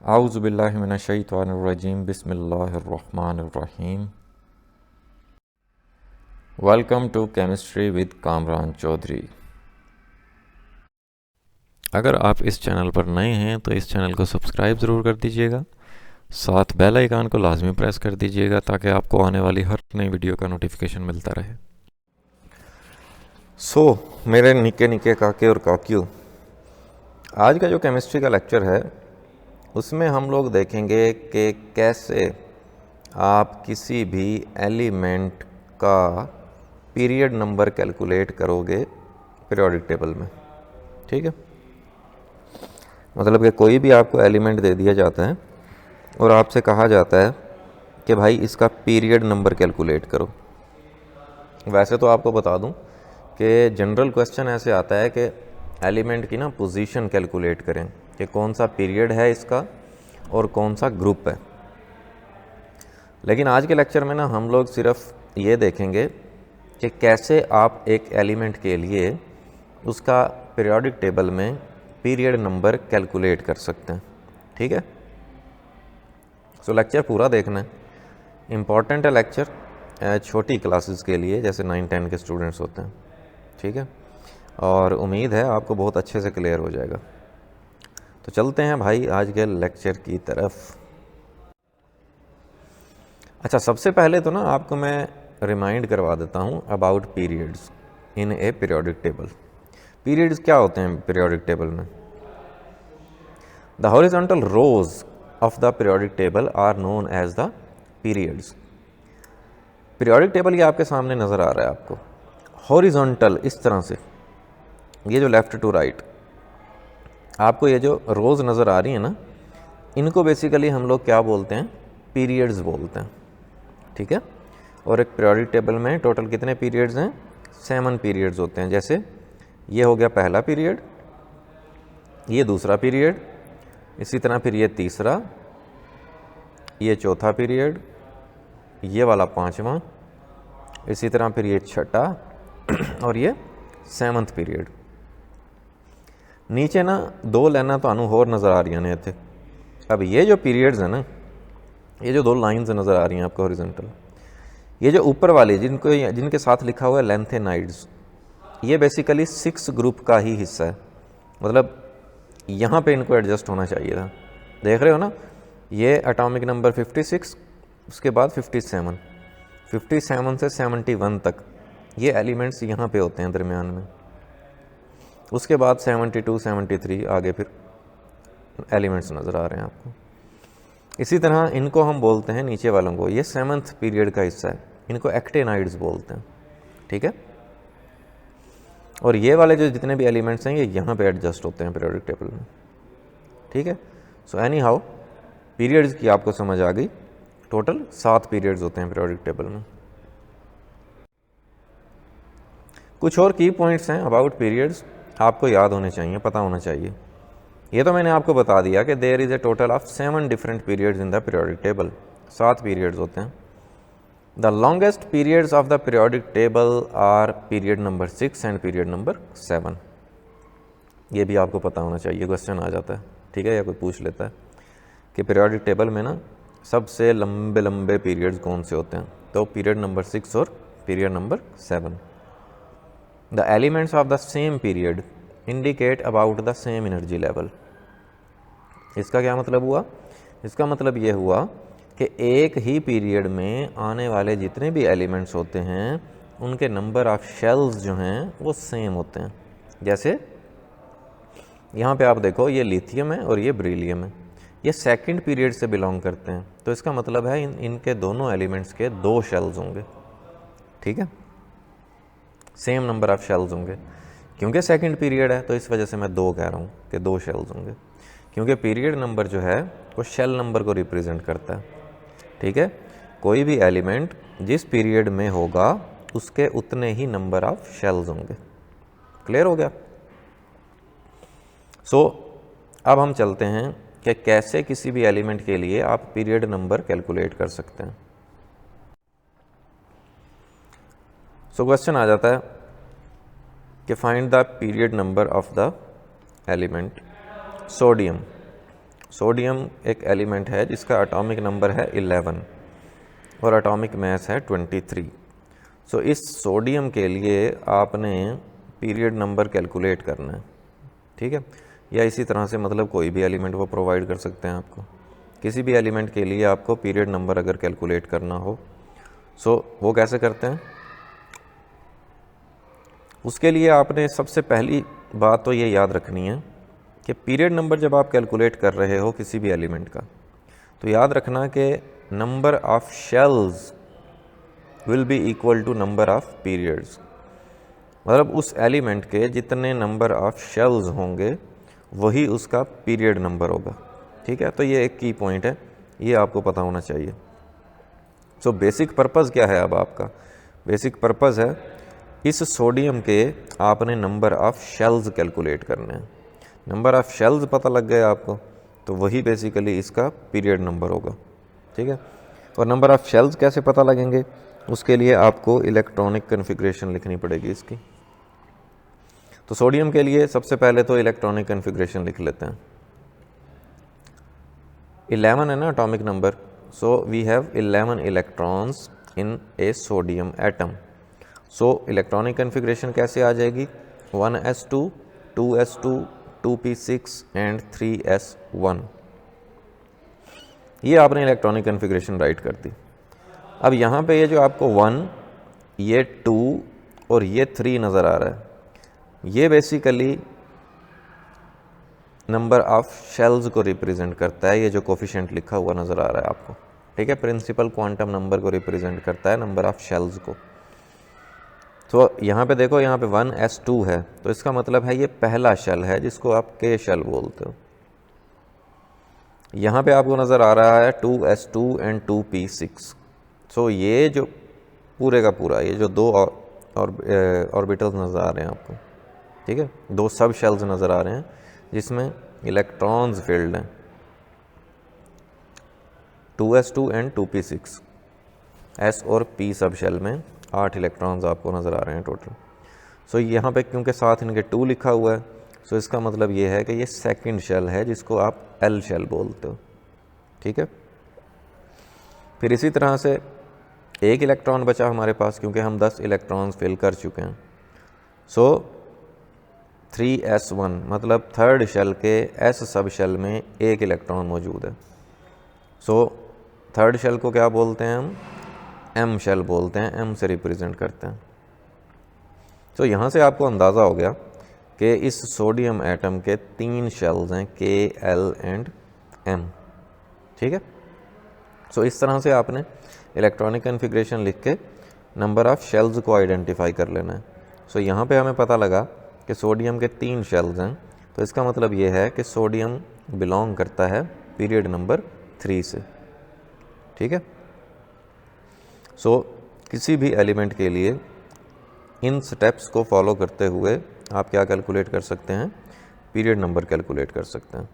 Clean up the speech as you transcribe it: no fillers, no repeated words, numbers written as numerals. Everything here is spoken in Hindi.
आऊज़ु बिल्लाहि मिनश शैतानिर रजीम बिस्मिल्लाहिर रहमानिर रहीम। Welcome to chemistry with Kamran Chaudhary. अगर आप इस चैनल पर नए हैं तो इस चैनल को सब्सक्राइब ज़रूर कर दीजिएगा, साथ बेल आइकन को लाजमी प्रेस कर दीजिएगा ताकि आपको आने वाली हर नई वीडियो का नोटिफिकेशन मिलता रहे। मेरे निके निके काके और काकियों, आज का जो केमिस्ट्री का लेक्चर है उसमें हम लोग देखेंगे कि कैसे आप किसी भी एलिमेंट का पीरियड नंबर कैलकुलेट करोगे पीरियोडिक टेबल में। ठीक है, मतलब कि कोई भी आपको एलिमेंट दे दिया जाता है और आपसे कहा जाता है कि भाई इसका पीरियड नंबर कैलकुलेट करो। वैसे तो आपको बता दूं कि जनरल क्वेश्चन ऐसे आता है कि एलिमेंट की ना पोजीशन कैलकुलेट करें कि कौन सा पीरियड है इसका और कौन सा ग्रुप है। लेकिन आज के लेक्चर में ना हम लोग सिर्फ ये देखेंगे कि कैसे आप एक एलिमेंट के लिए उसका पीरियोडिक टेबल में पीरियड नंबर कैलकुलेट कर सकते हैं। ठीक है, सो लेक्चर पूरा देखना है, इम्पॉर्टेंट है लेक्चर छोटी क्लासेस के लिए, जैसे 9-10 के स्टूडेंट्स होते हैं। ठीक है, और उम्मीद है आपको बहुत अच्छे से क्लियर हो जाएगा। तो चलते हैं भाई आज के लेक्चर की तरफ। अच्छा, सबसे पहले तो ना आपको मैं रिमाइंड करवा देता हूँ about periods in a periodic table. Periods क्या होते हैं पीरियोडिक टेबल में? The horizontal rows of the periodic table are known as the periods. Periodic table ये आपके सामने नज़र आ रहा है आपको हॉरिजॉन्टल इस तरह से, ये जो लेफ़्ट टू राइट आपको ये जो रोज़ नज़र आ रही है ना, इनको बेसिकली हम लोग क्या बोलते हैं? पीरियड्स बोलते हैं। ठीक है, और एक पीरियोडिक टेबल में टोटल कितने पीरियड्स हैं? 7 पीरियड्स होते हैं। जैसे ये हो गया पहला पीरियड, ये दूसरा पीरियड, इसी तरह फिर ये तीसरा, ये चौथा पीरियड, ये वाला पांचवा, इसी तरह फिर ये छठा और ये 7th पीरियड। नीचे ना 2 लाइना तो होर नज़र आ रही ने इतने। अब ये जो पीरियड्स हैं ना, ये जो 2 लाइंस नज़र आ रही हैं आपको हॉरिजॉन्टल, ये जो ऊपर वाली जिनके साथ लिखा हुआ है लेंथेनाइड्स, ये बेसिकली 6 ग्रुप का ही हिस्सा है। मतलब यहाँ पे इनको एडजस्ट होना चाहिए था। देख रहे हो ना, ये एटॉमिक नंबर 56, उसके बाद 57, 57 से 71 तक ये एलिमेंट्स यहाँ पे होते हैं दरमियान में। उसके बाद 72, 73 आगे फिर एलिमेंट्स नज़र आ रहे हैं आपको। इसी तरह इनको हम बोलते हैं नीचे वालों को, ये 7th पीरियड का हिस्सा है, इनको एक्टेनाइड्स बोलते हैं। ठीक है, और ये वाले जो जितने भी एलिमेंट्स हैं ये यहाँ पे एडजस्ट होते हैं पीरियोडिक टेबल में। ठीक है, सो एनी हाउ पीरियड्स की आपको समझ आ गई। टोटल 7 पीरियड्स होते हैं पीरियोडिक टेबल में। कुछ और की पॉइंट्स हैं अबाउट पीरियड्स, आपको याद होने चाहिए, पता होना चाहिए। ये तो मैंने आपको बता दिया कि there is a total of 7 different periods in the periodic table. 7 periods होते हैं। The longest periods of the periodic table are period number 6 and period number 7। ये भी आपको पता होना चाहिए, क्वेश्चन आ जाता है। ठीक है, या कोई पूछ लेता है कि पीरियोडिक टेबल में ना सबसे लंबे लंबे पीरियड्स कौन से होते हैं, तो पीरियड नंबर 6 और period number 7। The elements of the same period indicate about the same energy level. इसका क्या मतलब हुआ? इसका मतलब ये हुआ कि एक ही पीरियड में आने वाले जितने भी एलिमेंट्स होते हैं उनके नंबर ऑफ शेल्स जो हैं वो सेम होते हैं। जैसे यहाँ पे आप देखो, ये लिथियम है और ये बेरिलियम है, ये 2nd पीरियड से बिलोंग करते हैं, तो इसका मतलब है इनके दोनों एलिमेंट्स के 2 शेल्स होंगे। ठीक है, सेम नंबर ऑफ शेल्स होंगे। क्योंकि 2nd पीरियड है तो इस वजह से मैं 2 कह रहा हूँ कि 2 शेल्स होंगे, क्योंकि पीरियड नंबर जो है वो शेल नंबर को रिप्रेजेंट करता है। ठीक है, कोई भी एलिमेंट जिस पीरियड में होगा उसके उतने ही नंबर ऑफ शेल्स होंगे। क्लियर हो गया? सो अब हम चलते हैं कि कैसे किसी भी एलिमेंट के लिए आप पीरियड नंबर कैलकुलेट कर सकते हैं। सो क्वेश्चन आ जाता है कि find the period number of the element sodium sodium एक एलिमेंट है जिसका एटॉमिक नंबर है 11 और एटॉमिक मास है 23। सो इस सोडियम के लिए आपने पीरियड नंबर कैलकुलेट करना है, ठीक है। या इसी तरह से मतलब कोई भी एलिमेंट वो प्रोवाइड कर सकते हैं आपको, किसी भी एलिमेंट के लिए आपको पीरियड नंबर अगर कैलकुलेट करना हो। सो वो कैसे करते हैं, उसके लिए आपने सबसे पहली बात तो ये याद रखनी है कि पीरियड नंबर जब आप कैलकुलेट कर रहे हो किसी भी एलिमेंट का, तो याद रखना कि number of shells will be equal to number of periods. मतलब उस एलिमेंट के जितने नंबर ऑफ शेल्स होंगे वही उसका पीरियड नंबर होगा, ठीक है। तो ये एक की पॉइंट है, ये आपको पता होना चाहिए। सो बेसिक पर्पज़ क्या है, अब आपका बेसिक पर्पज़ है इस सोडियम के आपने नंबर ऑफ शेल्स कैलकुलेट करने हैं। नंबर ऑफ शेल्स पता लग गए आपको, तो वही बेसिकली इसका पीरियड नंबर होगा, ठीक है। और नंबर ऑफ शेल्स कैसे पता लगेंगे, उसके लिए आपको इलेक्ट्रॉनिक कन्फिग्रेशन लिखनी पड़ेगी इसकी। तो सोडियम के लिए सबसे पहले तो इलेक्ट्रॉनिक कन्फिग्रेशन लिख लेते हैं। 11 है ना atomic number, so we have 11 electrons in a sodium atom. So electronic configuration कैसे आ जाएगी, 1s2, 2s2, 2p6 and 3s1। ये आपने इलेक्ट्रॉनिक कन्फिग्रेशन राइट कर दी। अब यहाँ पे ये जो आपको 1, ये 2 और ये 3 नज़र आ रहा है, ये बेसिकली नंबर ऑफ शेल्स को रिप्रेजेंट करता है। ये जो कोफिशिएंट लिखा हुआ नज़र आ रहा है आपको, ठीक है, प्रिंसिपल क्वांटम नंबर को रिप्रेजेंट करता है, नंबर ऑफ शेल्स को। तो यहाँ पे देखो, यहाँ पे 1s2 है, तो इसका मतलब है ये पहला शेल है जिसको आप के शेल बोलते हो। यहाँ पे आपको नज़र आ रहा है 2s2 एंड 2p6। सो ये जो पूरे का पूरा, ये जो दो ऑर्बिटल्स नज़र आ रहे हैं आपको, ठीक है, दो सब शेल्स नज़र आ रहे हैं जिसमें इलेक्ट्रॉन्स फील्ड हैं, 2s2 एंड 2p6। s और p सब शेल में 8 इलेक्ट्रॉन्स आपको नज़र आ रहे हैं टोटल। सो यहाँ पे क्योंकि साथ इनके 2 लिखा हुआ है, सो इसका मतलब ये है कि ये सेकंड शेल है जिसको आप l शेल बोलते हो, ठीक है। फिर इसी तरह से एक इलेक्ट्रॉन बचा हमारे पास, क्योंकि हम 10 इलेक्ट्रॉन्स फिल कर चुके हैं। सो 3s1 मतलब थर्ड शेल के s सब शेल में एक इलेक्ट्रॉन मौजूद है। सो थर्ड शेल को क्या बोलते हैं हम, m शेल बोलते हैं, m से रिप्रेजेंट करते हैं। तो यहाँ से आपको अंदाज़ा हो गया कि इस सोडियम एटम के 3 शेल्स हैं, K, L एंड M, ठीक है। सो इस तरह से आपने इलेक्ट्रॉनिक कन्फिग्रेशन लिख के नंबर ऑफ शेल्स को आइडेंटिफाई कर लेना है। सो यहाँ पे हमें पता लगा कि सोडियम के 3 शेल्स हैं, तो इसका मतलब ये है कि सोडियम बिलोंग करता है पीरियड नंबर 3 से, ठीक है। सो किसी भी एलिमेंट के लिए इन स्टेप्स को फॉलो करते हुए आप क्या कैलकुलेट कर सकते हैं, पीरियड नंबर कैलकुलेट कर सकते हैं।